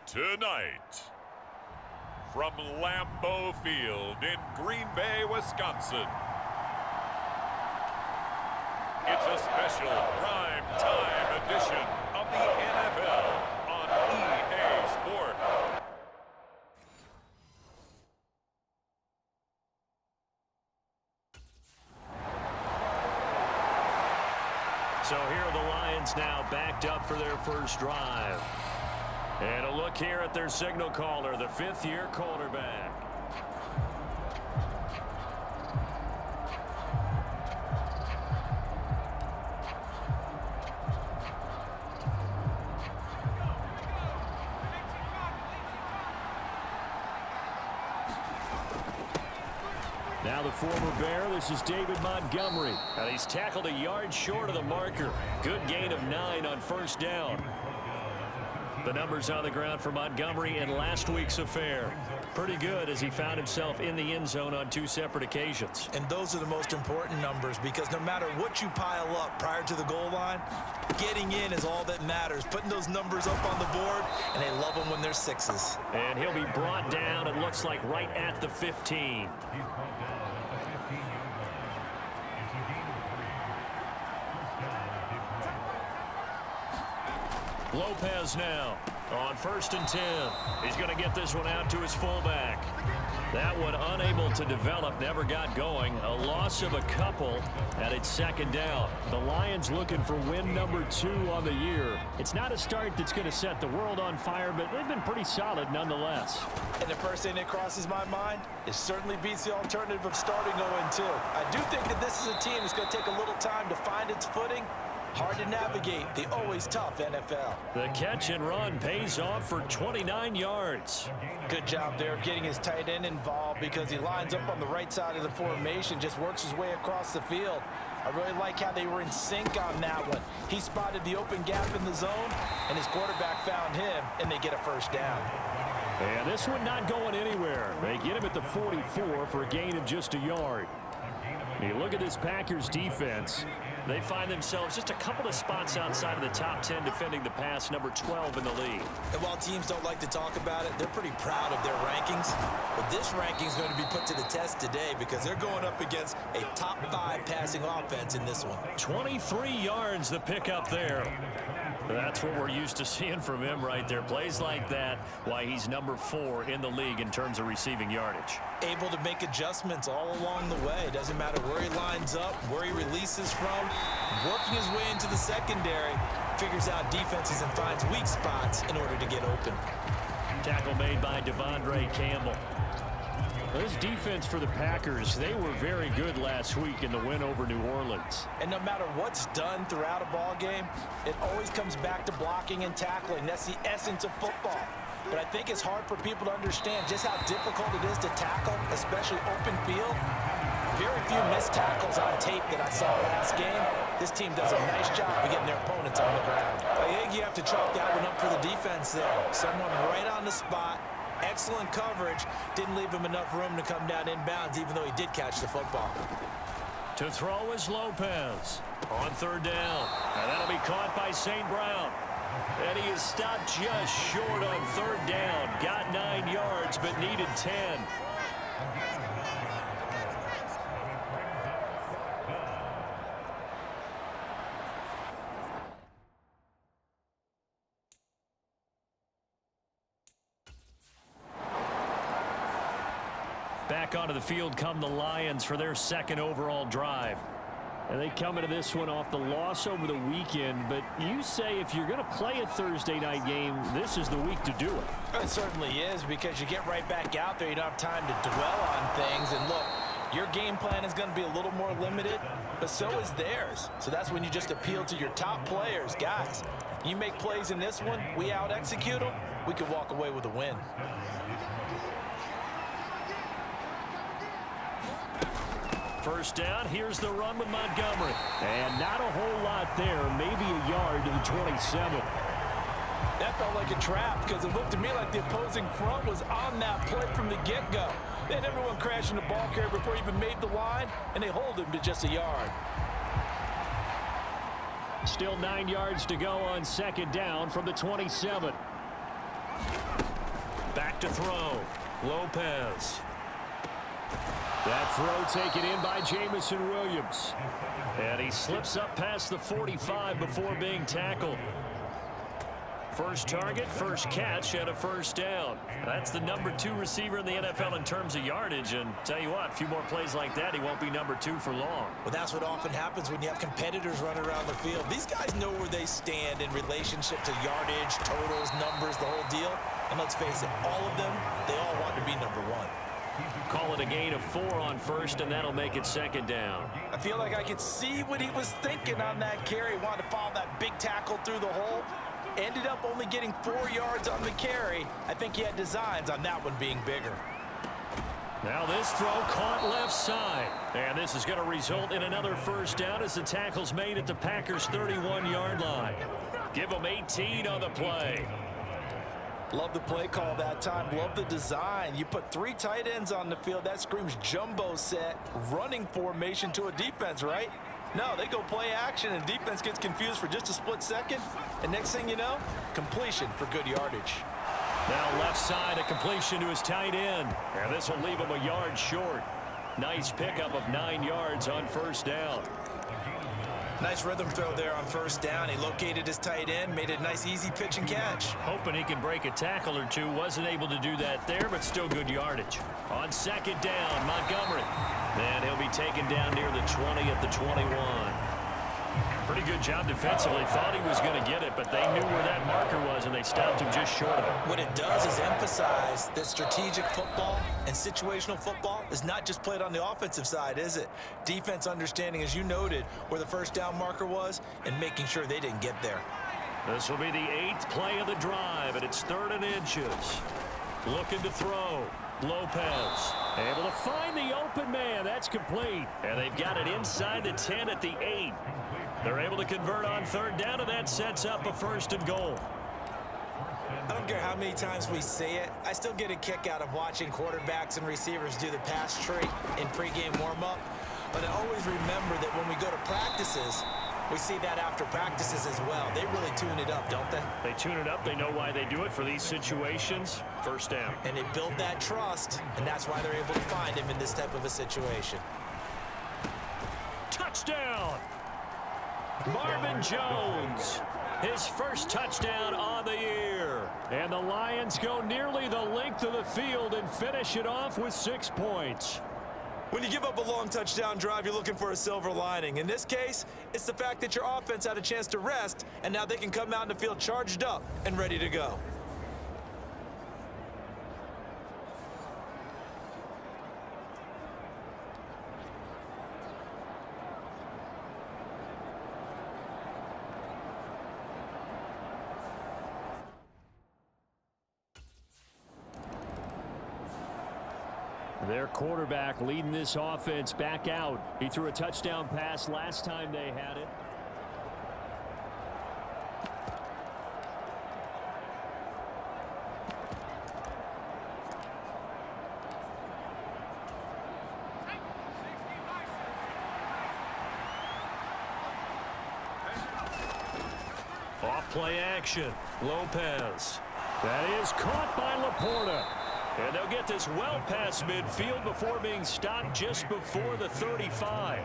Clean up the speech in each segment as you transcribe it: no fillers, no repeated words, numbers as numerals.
Tonight, from Lambeau Field in Green Bay, Wisconsin, it's a special prime time edition of the NFL on EA Sports. So here are the Lions now backed up for their first drive. And a look here at their signal caller, the fifth-year quarterback. Now the former Bear, this is David Montgomery. And he's tackled a yard short of the marker. Good gain of 9 on first down. The numbers on the ground for Montgomery in last week's affair. Pretty good as he found himself in the end zone on 2 separate occasions. And those are the most important numbers because no matter what you pile up prior to the goal line, getting in is all that matters. Putting those numbers up on the board, and they love them when they're 6s. And he'll be brought down, it looks like, right at the 15. Lopez now on 1st and 10. He's going to get this one out to his fullback. That one unable to develop, never got going. A loss of a couple, and it's 2nd down. The Lions looking for win number 2 on the year. It's not a start that's going to set the world on fire, but they've been pretty solid nonetheless. And the first thing that crosses my mind, it certainly beats the alternative of starting 0-2. I do think that this is a team that's going to take a little time to find its footing. Hard to navigate the always tough NFL. The catch and run pays off for 29 yards. Good job there of getting his tight end involved because he lines up on the right side of the formation, just works his way across the field. I really like how they were in sync on that one. He spotted the open gap in the zone, and his quarterback found him, and they get a first down. And this one not going anywhere. They get him at the 44 for a gain of just a yard. You look at this Packers defense. They find themselves just a couple of spots outside of the top 10 defending the pass, number 12 in the league. And while teams don't like to talk about it, they're pretty proud of their rankings. But this ranking is going to be put to the test today because they're going up against a top 5 passing offense in this one. 23 yards the pickup there. That's what we're used to seeing from him right there. Plays like that, why he's number 4 in the league in terms of receiving yardage. Able to make adjustments all along the way. Doesn't matter where he lines up, where he releases from. Working his way into the secondary, figures out defenses and finds weak spots in order to get open. Tackle made by Devondre Campbell. This defense for the Packers, they were very good last week in the win over New Orleans. And no matter what's done throughout a ball game, it always comes back to blocking and tackling. That's the essence of football. But I think it's hard for people to understand just how difficult it is to tackle, especially open field. Very few missed tackles on tape that I saw last game. This team does a nice job of getting their opponents on the ground. I think you have to chalk that one up for the defense there. Someone right on the spot. Excellent coverage. Didn't leave him enough room to come down inbounds, even though he did catch the football. To throw is Lopez on 3rd down. And that'll be caught by St. Brown. And he is stopped just short on 3rd down. Got 9 yards, but needed 10. Back onto the field come the Lions for their 2nd overall drive. And they come into this one off the loss over the weekend. But you say if you're going to play a Thursday night game, this is the week to do it. It certainly is because you get right back out there. You don't have time to dwell on things. And look, your game plan is going to be a little more limited, but so is theirs. So that's when you just appeal to your top players. Guys, you make plays in this one, we out-execute them, we could walk away with a win. First down, here's the run with Montgomery. And not a whole lot there, maybe a yard to the 27. That felt like a trap because it looked to me like the opposing front was on that play from the get-go. They had everyone crashing the ball carrier before he even made the line, and they hold him to just a yard. Still 9 yards to go on 2nd down from the 27. back to throw. Lopez. That throw taken in by Jamison Williams. And he slips up past the 45 before being tackled. First target, first catch, and a first down. That's the number 2 receiver in the NFL in terms of yardage. And tell you what, a few more plays like that, he won't be number 2 for long. Well, that's what often happens when you have competitors running around the field. These guys know where they stand in relationship to yardage, totals, numbers, the whole deal. And let's face it, all of them, they all want to be number 1. Call it a gain of 4 on first, and that'll make it second down. I feel like I could see what he was thinking on that carry. Wanted to follow that big tackle through the hole. Ended up only getting 4 yards on the carry. I think he had designs on that one being bigger. Now this throw caught left side. And this is going to result in another first down as the tackle's made at the Packers' 31-yard line. Give them 18 on the play. Love the play call that time. Love the design. You put 3 tight ends on the field. That screams jumbo set, running formation to a defense, right? No, they go play action, and defense gets confused for just a split second. And next thing you know, completion for good yardage. Now left side, a completion to his tight end. And this will leave him a yard short. Nice pickup of 9 yards on first down. Nice rhythm throw there on first down. He located his tight end, made a nice easy pitch and catch. Hoping he can break a tackle or two. Wasn't able to do that there, but still good yardage. On second down, Montgomery. And he'll be taken down near the 20 at the 21. Pretty good job defensively. Thought he was going to get it, but they knew where that marker was, and they stopped him just short of it. What it does is emphasize that strategic football and situational football is not just played on the offensive side, is it? Defense understanding, as you noted, where the first down marker was and making sure they didn't get there. This will be the 8th play of the drive, and it's 3rd and inches. Looking to throw. Lopez able to find the open man. That's complete. And they've got it inside the 10 at the 8. They're able to convert on 3rd down, and that sets up a 1st and goal. I don't care how many times we say it, I still get a kick out of watching quarterbacks and receivers do the pass tree in pregame warm-up. But I always remember that when we go to practices, we see that after practices as well. They really tune it up, don't they? They tune it up. They know why they do it for these situations. 1st down. And they build that trust, and that's why they're able to find him in this type of a situation. Touchdown! Marvin Jones, his first touchdown on the year. And the Lions go nearly the length of the field and finish it off with 6 points. When you give up a long touchdown drive, you're looking for a silver lining. In this case, it's the fact that your offense had a chance to rest, and now they can come out in the field charged up and ready to go. Their quarterback leading this offense back out. He threw a touchdown pass last time they had it. Off play action. Lopez. That is caught by Laporta. And they'll get this well past midfield before being stopped just before the 35.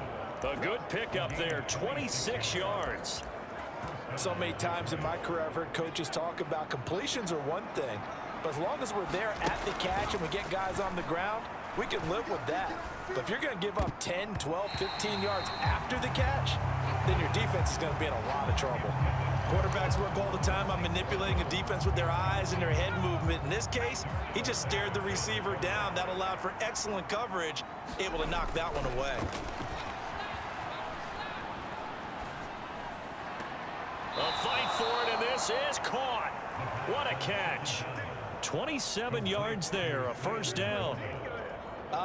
A good pickup there, 26 yards. So many times in my career I've heard coaches talk about completions are one thing, but as long as we're there at the catch and we get guys on the ground, we can live with that. But if you're going to give up 10, 12, 15 yards after the catch, then your defense is going to be in a lot of trouble. Quarterbacks work all the time on manipulating a defense with their eyes and their head movement. In this case, he just stared the receiver down. That allowed for excellent coverage, able to knock that one away. A fight for it, and this is caught. What a catch. 27 yards there, a 1st down.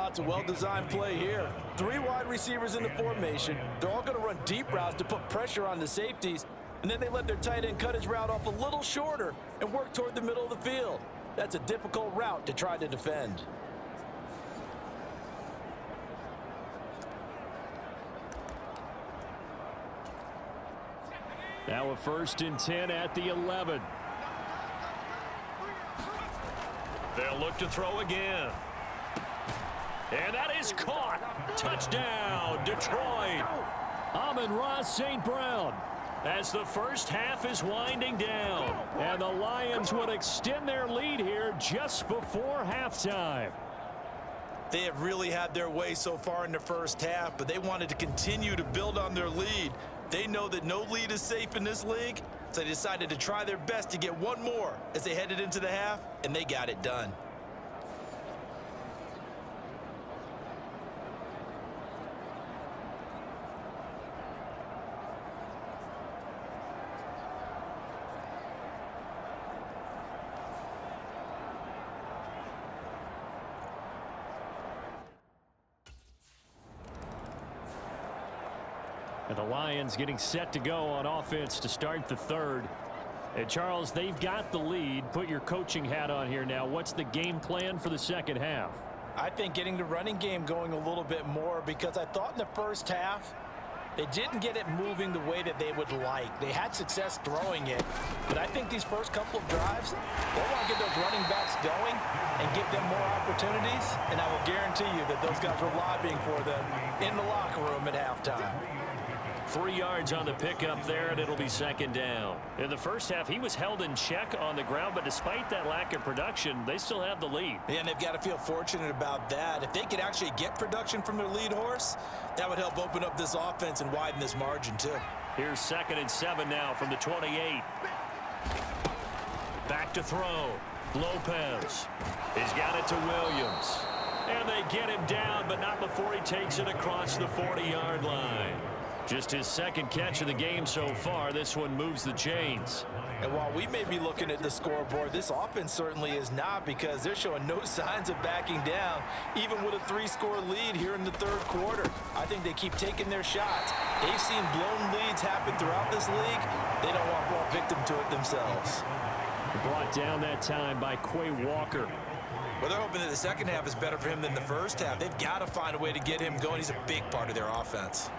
It's a well-designed play here. 3 wide receivers in the formation. They're all going to run deep routes to put pressure on the safeties. And then they let their tight end cut his route off a little shorter and work toward the middle of the field. That's a difficult route to try to defend. Now a 1st and 10 at the 11. They'll look to throw again. And that is caught. Touchdown, Detroit. Amon-Ra St. Brown. As the first half is winding down. And the Lions would extend their lead here just before halftime. They have really had their way so far in the first half, but they wanted to continue to build on their lead. They know that no lead is safe in this league, so they decided to try their best to get one more as they headed into the half, and they got it done. And the Lions getting set to go on offense to start the third. And Charles, they've got the lead. Put your coaching hat on here now. What's the game plan for the second half? I think getting the running game going a little bit more, because I thought in the first half they didn't get it moving the way that they would like. They had success throwing it, but I think these first couple of drives, they want to get those running backs going and give them more opportunities, and I will guarantee you that those guys were lobbying for them in the locker room at halftime. 3 yards on the pickup there, and it'll be second down. In the first half, he was held in check on the ground, but despite that lack of production, they still have the lead. Yeah, and they've got to feel fortunate about that. If they could actually get production from their lead horse, that would help open up this offense and widen this margin too. Here's 2nd and 7 now from the 28. Back to throw. Lopez. He's got it to Williams. And they get him down, but not before he takes it across the 40-yard line. Just his second catch of the game so far. This one moves the chains. And while we may be looking at the scoreboard, this offense certainly is not, because they're showing no signs of backing down, even with a 3-score lead here in the third quarter. I think they keep taking their shots. They've seen blown leads happen throughout this league. They don't want to fall victim to it themselves. Brought down that time by Quay Walker. Well, they're hoping that the second half is better for him than the first half. They've got to find a way to get him going. He's a big part of their offense.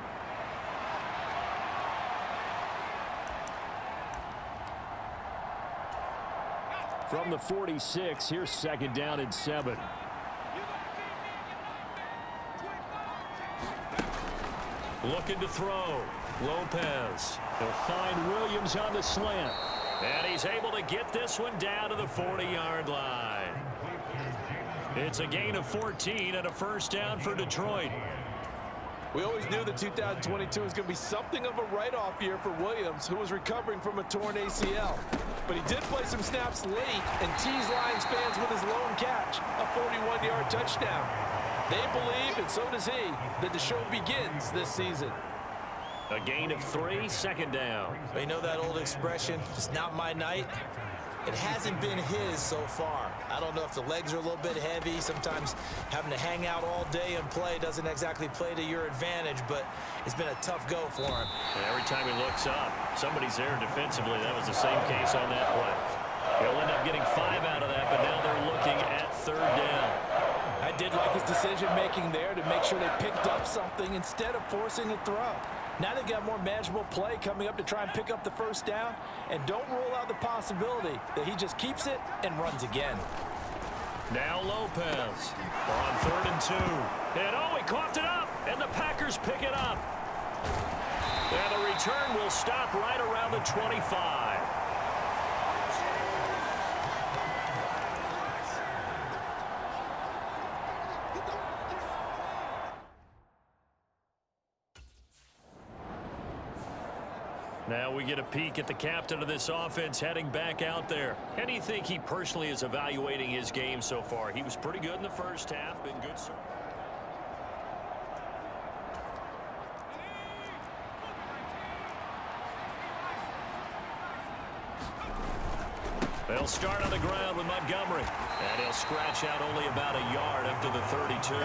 From the 46, here's 2nd down and 7. Looking to throw. Lopez. He'll find Williams on the slant. And he's able to get this one down to the 40-yard line. It's a gain of 14 and a first down for Detroit. We always knew that 2022 was going to be something of a write-off year for Williams, who was recovering from a torn ACL. But he did play some snaps late and teased Lions fans with his lone catch, a 41-yard touchdown. They believe, and so does he, that the show begins this season. A gain of 3, 2nd down. You know that old expression, it's not my night? It hasn't been his so far. I don't know if the legs are a little bit heavy. Sometimes having to hang out all day and play doesn't exactly play to your advantage, but it's been a tough go for him. And every time he looks up, somebody's there defensively. That was the same case on that play. He'll end up getting 5 out of that, but now they're looking at 3rd down. I did like his decision-making there to make sure they picked up something instead of forcing a throw. Now they've got more manageable play coming up to try and pick up the first down, and don't rule out the possibility that he just keeps it and runs again. Now Lopez on 3rd and 2. And oh, he coughed it up, and the Packers pick it up. And the return will stop right around the 25. Now we get a peek at the captain of this offense heading back out there. How do you think he personally is evaluating his game so far? He was pretty good in the first half, been good so far. They'll start on the ground with Montgomery. And he'll scratch out only about a yard up to the 32.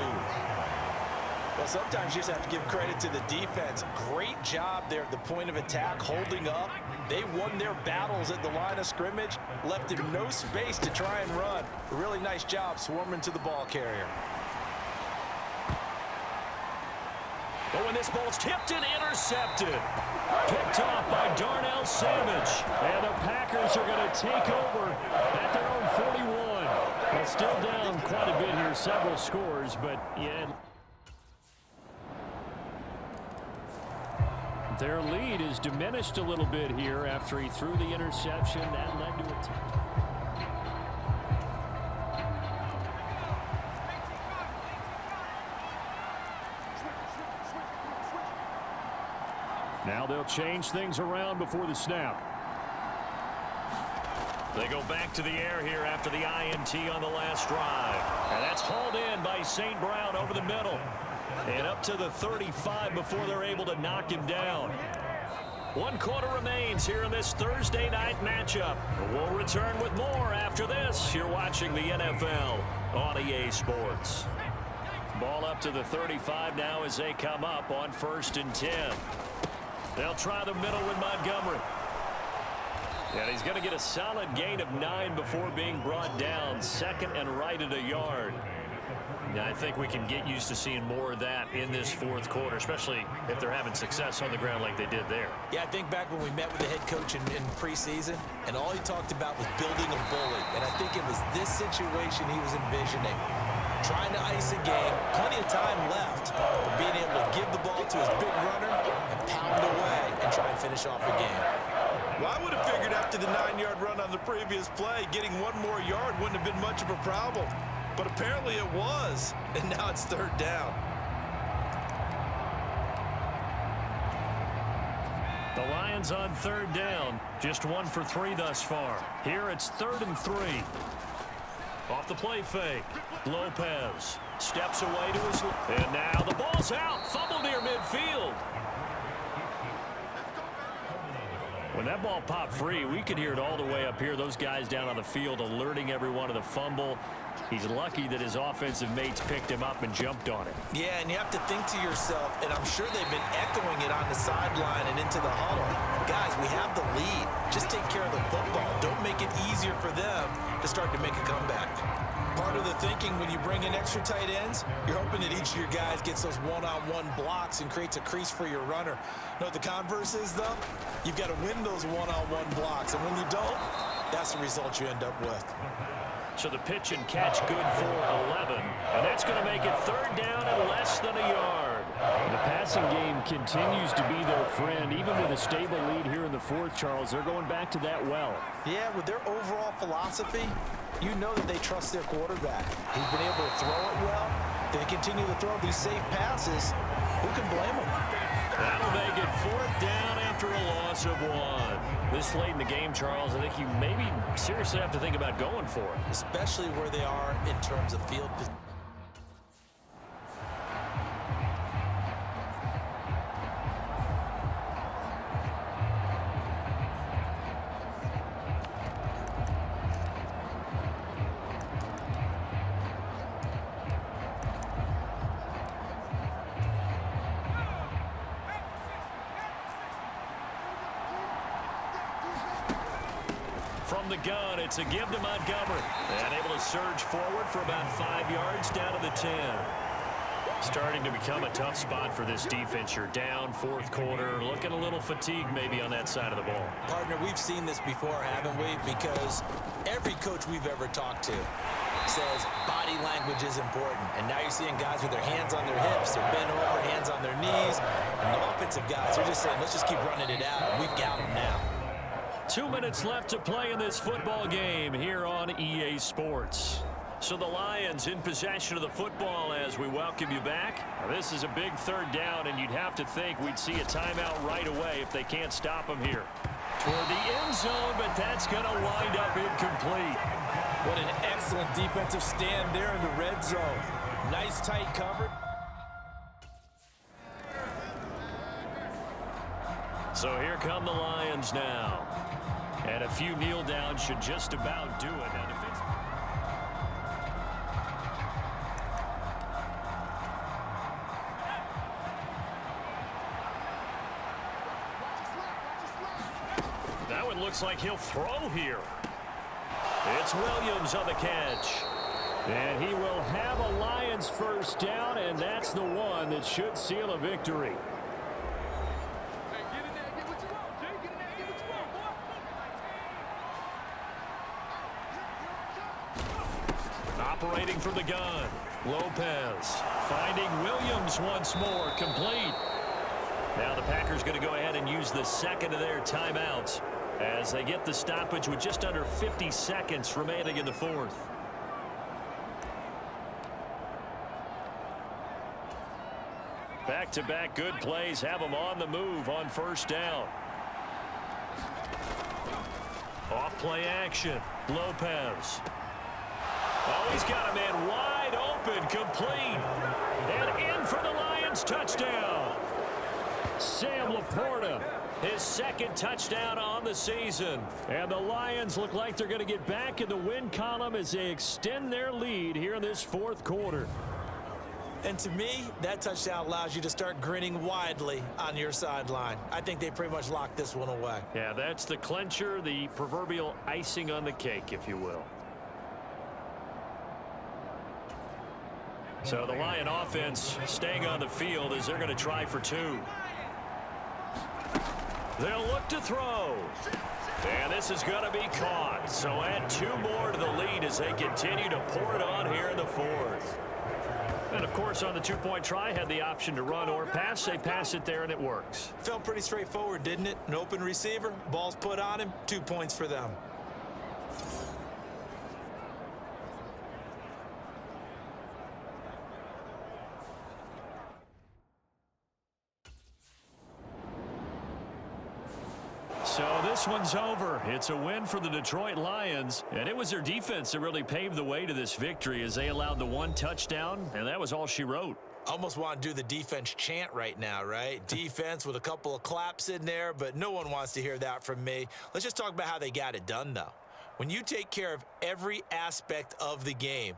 Well, sometimes you just have to give credit to the defense. Great job there at the point of attack, holding up. They won their battles at the line of scrimmage, left him no space to try and run. A really nice job swarming to the ball carrier. But when this ball's tipped and intercepted, picked off by Darnell Savage. And the Packers are going to take over at their own 41. Well, still down quite a bit here, several scores, but yeah. Their lead is diminished a little bit here after he threw the interception. That led to a touchdown. Now they'll change things around before the snap. They go back to the air here after the INT on the last drive. And that's hauled in by St. Brown over the middle. And up to the 35 before they're able to knock him down. 1 quarter remains here in this Thursday night matchup. We'll return with more after this. You're watching the NFL on EA Sports. Ball up to the 35 now as they come up on 1st and 10. They'll try the middle with Montgomery. And he's going to get a solid gain of 9 before being brought down. 2nd and right at a yard. Now, I think we can get used to seeing more of that in this 4th quarter, especially if they're having success on the ground like they did there. Yeah, I think back when we met with the head coach in preseason, and all he talked about was building a bully. And I think it was this situation he was envisioning. Trying to ice a game, plenty of time left, but being able to give the ball to his big runner and pound away and try and finish off the game. Well, I would have figured after the 9-yard run on the previous play, getting 1 more yard wouldn't have been much of a problem. But apparently it was, and now it's 3rd down. The Lions on 3rd down, just 1 for 3 thus far. Here it's 3rd and 3. Off the play fake, Lopez steps away to his left. And now the ball's out, fumble near midfield. When that ball popped free, we could hear it all the way up here. Those guys down on the field alerting everyone of the fumble. He's lucky that his offensive mates picked him up and jumped on it. Yeah, and you have to think to yourself, and I'm sure they've been echoing it on the sideline and into the huddle. Guys, we have the lead. Just take care of the football. Don't make it easier for them to start to make a comeback. Part of the thinking when you bring in extra tight ends, you're hoping that each of your guys gets those one-on-one blocks and creates a crease for your runner. You know what the converse is, though? You've got to win those one-on-one blocks, and when you don't, that's the result you end up with. So the pitch and catch good for 11. And that's going to make it 3rd down and less than a yard. The passing game continues to be their friend. Even with a stable lead here in the 4th, Charles, they're going back to that well. Yeah, with their overall philosophy, you know that they trust their quarterback. He's been able to throw it well. They continue to throw these safe passes. Who can blame them? That'll make it 4th down after a loss of 1. This late in the game, Charles, I think you maybe seriously have to think about going for it. Especially where they are in terms of field position. From the gun, it's a give to Montgomery. And able to surge forward for about 5 yards down to the 10. Starting to become a tough spot for this defense. You're down 4th quarter, looking a little fatigued maybe on that side of the ball. Partner, we've seen this before, haven't we? Because every coach we've ever talked to says body language is important. And now you're seeing guys with their hands on their hips, they're bent over, hands on their knees. And the offensive guys are just saying, let's just keep running it out. We've got them now. 2 minutes left to play in this football game here on EA Sports. So the Lions in possession of the football as we welcome you back. Now, this is a big 3rd down, and you'd have to think we'd see a timeout right away if they can't stop them here. Toward the end zone, but that's going to wind up incomplete. What an excellent defensive stand there in the red zone. Nice tight cover. So here come the Lions now. And a few kneel downs should just about do it. Now, that one looks like he'll throw here. It's Williams on the catch. And he will have a Lions 1st down, and that's the one that should seal a victory. Operating from the gun. Lopez finding Williams once more. Complete. Now the Packers going to go ahead and use the second of their timeouts as they get the stoppage with just under 50 seconds remaining in the fourth. Back-to-back good plays have them on the move on first down. Off play action. Lopez. Oh, he's got a man wide open, complete. And in for the Lions touchdown. Sam Laporta, his second touchdown on the season. And the Lions look like they're going to get back in the win column as they extend their lead here in this fourth quarter. And to me, that touchdown allows you to start grinning widely on your sideline. I think they pretty much locked this one away. Yeah, that's the clincher, the proverbial icing on the cake, if you will. So the Lion offense staying on the field as they're going to try for two. They'll look to throw. And this is going to be caught. So add two more to the lead as they continue to pour it on here in the fourth. And, of course, on the two-point try, had the option to run or pass. They pass it there, and it works. Felt pretty straightforward, didn't it? An open receiver, ball's put on him, 2 points for them. So this one's over. It's a win for the Detroit Lions, and it was their defense that really paved the way to this victory as they allowed the one touchdown, and that was all she wrote. Almost want to do the defense chant right now, right? Defense with a couple of claps in there, but no one wants to hear that from me. Let's just talk about how they got it done, though. When you take care of every aspect of the game,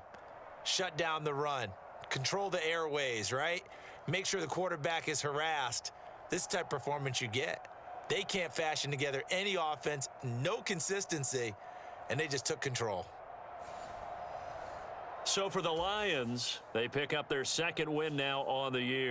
shut down the run, control the airways, right? Make sure the quarterback is harassed. This type of performance you get. They can't fashion together any offense, no consistency, and they just took control. So for the Lions, they pick up their second win now on the year.